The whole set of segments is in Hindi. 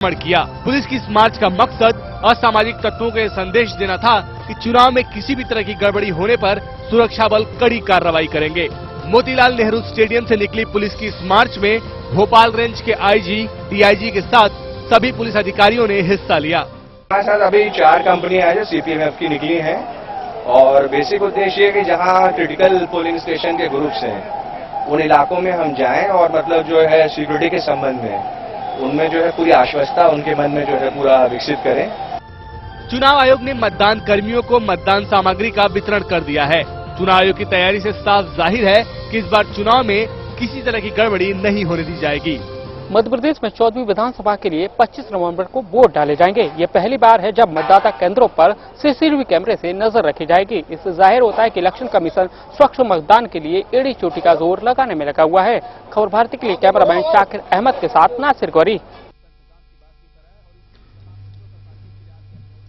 किया। पुलिस की इस मार्च का मकसद असामाजिक तत्वों को यह संदेश देना था कि चुनाव में किसी भी तरह की गड़बड़ी होने पर सुरक्षा बल कड़ी कार्रवाई करेंगे। मोतीलाल नेहरू स्टेडियम से निकली पुलिस की इस मार्च में भोपाल रेंज के आईजी, डीआईजी के साथ सभी पुलिस अधिकारियों ने हिस्सा लिया। हमारे साथ अभी 4 कंपनियां हैं जो सीपीएमएफ की निकली हैं और बेसिक उद्देश्य है कि जहां क्रिटिकल पोलिंग स्टेशन के ग्रुप्स हैं उन इलाकों में हम जाएं और मतलब जो है सिक्योरिटी के संबंध में उनमें जो है पूरी आश्वस्ता उनके मन में जो है पूरा विकसित करें। चुनाव आयोग ने मतदान कर्मियों को मतदान सामग्री का वितरण कर दिया है। चुनाव आयोग की तैयारी से साफ जाहिर है कि इस बार चुनाव में किसी तरह की गड़बड़ी नहीं होने दी जाएगी। मध्य प्रदेश में 14वीं विधानसभा के लिए 25 नवंबर को वोट डाले जाएंगे। ये पहली बार है जब मतदाता केंद्रों पर सीसीटीवी कैमरे से नजर रखी जाएगी। इससे जाहिर होता है कि इलेक्शन कमीशन स्वच्छ मतदान के लिए एड़ी चोटी का जोर लगाने में लगा हुआ है। खबर भारती के लिए कैमरामैन शाकिर अहमद के साथ नासिर गौरी।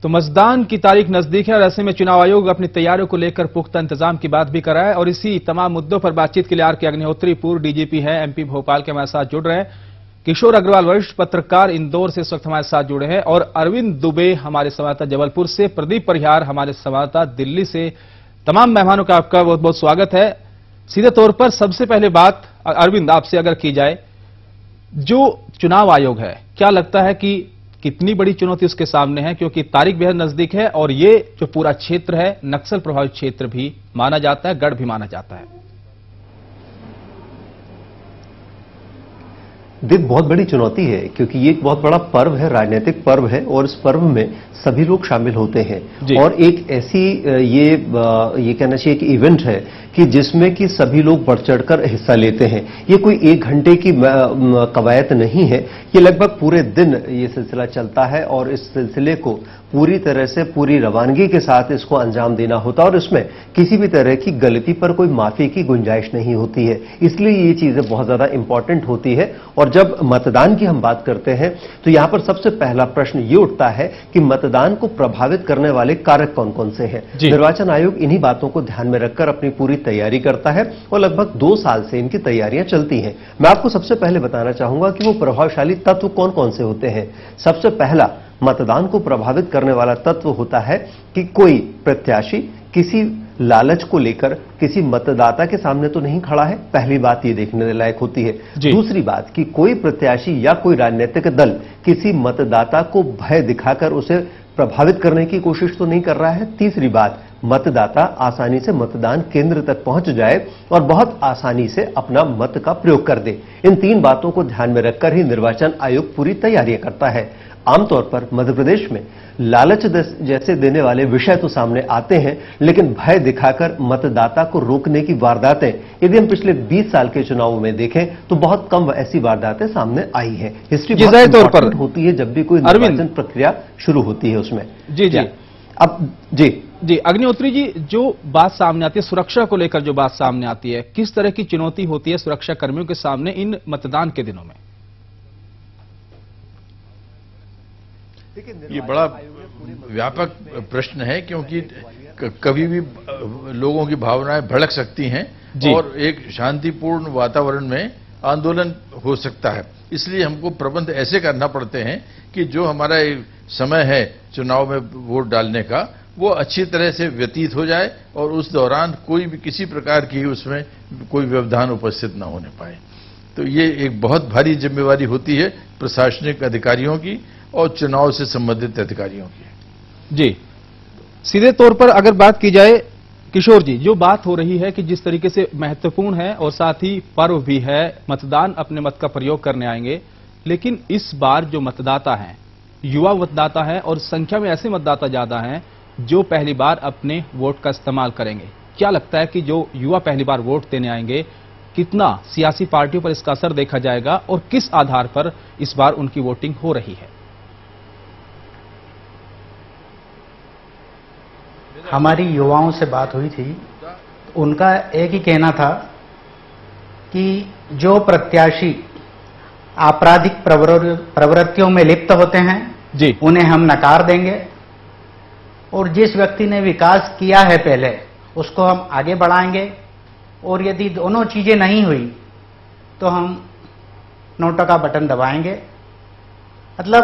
तो मतदान की तारीख नजदीक है और ऐसे में चुनाव आयोग अपनी तैयारियों को लेकर पुख्ता इंतजाम की बात भी कर रहा है और इसी तमाम मुद्दों पर बातचीत के लिए आर के अग्निहोत्री पूर्व डीजीपी हैं, एमपी भोपाल के हमारे साथ जुड़ रहे हैं। किशोर अग्रवाल वरिष्ठ पत्रकार इंदौर से इस वक्त हमारे साथ जुड़े हैं और अरविंद दुबे हमारे संवाददाता जबलपुर से, प्रदीप परिहार हमारे संवाददाता दिल्ली से। तमाम मेहमानों का आपका बहुत बहुत स्वागत है। सीधे तौर पर सबसे पहले बात अरविंद आपसे अगर की जाए, जो चुनाव आयोग है क्या लगता है कि कितनी बड़ी चुनौती उसके सामने है, क्योंकि तारीख बेहद नजदीक है और ये जो पूरा क्षेत्र है नक्सल प्रभावित क्षेत्र भी माना जाता है, गढ़ भी माना जाता है। देख, बहुत बड़ी चुनौती है क्योंकि ये एक बहुत बड़ा पर्व है, राजनीतिक पर्व है और इस पर्व में सभी लोग शामिल होते हैं और एक ऐसी ये कहना चाहिए कि इवेंट है कि जिसमें कि सभी लोग बढ़ चढ़कर हिस्सा लेते हैं। ये कोई 1 घंटे की कवायद नहीं है, ये लगभग पूरे दिन ये सिलसिला चलता है और इस सिलसिले को पूरी तरह से पूरी रवानगी के साथ इसको अंजाम देना होता है और इसमें किसी भी तरह की गलती पर कोई माफी की गुंजाइश नहीं होती है। इसलिए ये चीजें बहुत ज्यादा इंपॉर्टेंट होती है। और जब मतदान की हम बात करते हैं तो यहां पर सबसे पहला प्रश्न ये उठता है कि मतदान को प्रभावित करने वाले कारक कौन कौन से हैं। निर्वाचन आयोग इन्हीं बातों को ध्यान में रखकर अपनी पूरी तैयारी करता है और लगभग 2 साल से इनकी तैयारियां चलती हैं। मैं आपको सबसे पहले बताना चाहूंगा कि वो प्रभावशाली तत्व कौन कौन से होते हैं। सबसे पहला मतदान को प्रभावित करने वाला तत्व होता है कि कोई प्रत्याशी किसी लालच को लेकर किसी मतदाता के सामने तो नहीं खड़ा है। पहली बात ये देखने लायक होती है। दूसरी बात कि कोई प्रत्याशी या कोई राजनीतिक दल किसी मतदाता को भय दिखाकर उसे प्रभावित करने की कोशिश तो नहीं कर रहा है। तीसरी बात, मतदाता आसानी से मतदान केंद्र तक पहुंच जाए और बहुत आसानी से अपना मत का प्रयोग कर दे। इन 3 बातों को ध्यान में रखकर ही निर्वाचन आयोग पूरी तैयारियां करता है। आमतौर पर मध्य प्रदेश में लालच जैसे देने वाले विषय तो सामने आते हैं, लेकिन भय दिखाकर मतदाता को रोकने की वारदातें यदि हम पिछले 20 साल के चुनावों में देखें तो बहुत कम ऐसी वारदातें सामने आई हैं। हिस्ट्री बहुत इंपॉर्टेंट होती है जब भी कोई निर्वाचन प्रक्रिया शुरू होती है उसमें। जी अग्निहोत्री जी, जो बात सामने आती है सुरक्षा को लेकर, जो बात सामने आती है, किस तरह की चुनौती होती है सुरक्षा कर्मियों के सामने इन मतदान के दिनों में? ये बड़ा व्यापक प्रश्न है क्योंकि कभी भी लोगों की भावनाएं भड़क सकती हैं और एक शांतिपूर्ण वातावरण में आंदोलन हो सकता है। इसलिए हमको प्रबंध ऐसे करना पड़ते हैं कि जो हमारा समय है चुनाव में वोट डालने का वो अच्छी तरह से व्यतीत हो जाए और उस दौरान कोई भी किसी प्रकार की उसमें कोई व्यवधान उपस्थित न होने पाए। तो ये एक बहुत भारी जिम्मेवारी होती है प्रशासनिक अधिकारियों की और चुनाव से संबंधित अधिकारियों की। जी, सीधे तौर पर अगर बात की जाए किशोर जी, जो बात हो रही है कि जिस तरीके से महत्वपूर्ण है और साथ ही पर्व भी है, मतदान अपने मत का प्रयोग करने आएंगे, लेकिन इस बार जो मतदाता हैं युवा मतदाता हैं और संख्या में ऐसे मतदाता ज्यादा हैं जो पहली बार अपने वोट का इस्तेमाल करेंगे। क्या लगता है कि जो युवा पहली बार वोट देने आएंगे, कितना सियासी पार्टियों पर इसका असर देखा जाएगा और किस आधार पर इस बार उनकी वोटिंग हो रही है? हमारी युवाओं से बात हुई थी, उनका एक ही कहना था कि जो प्रत्याशी आपराधिक प्रवृत्तियों में लिप्त होते हैं उन्हें हम नकार देंगे और जिस व्यक्ति ने विकास किया है पहले उसको हम आगे बढ़ाएंगे और यदि दोनों चीजें नहीं हुई तो हम नोटा का बटन दबाएंगे। मतलब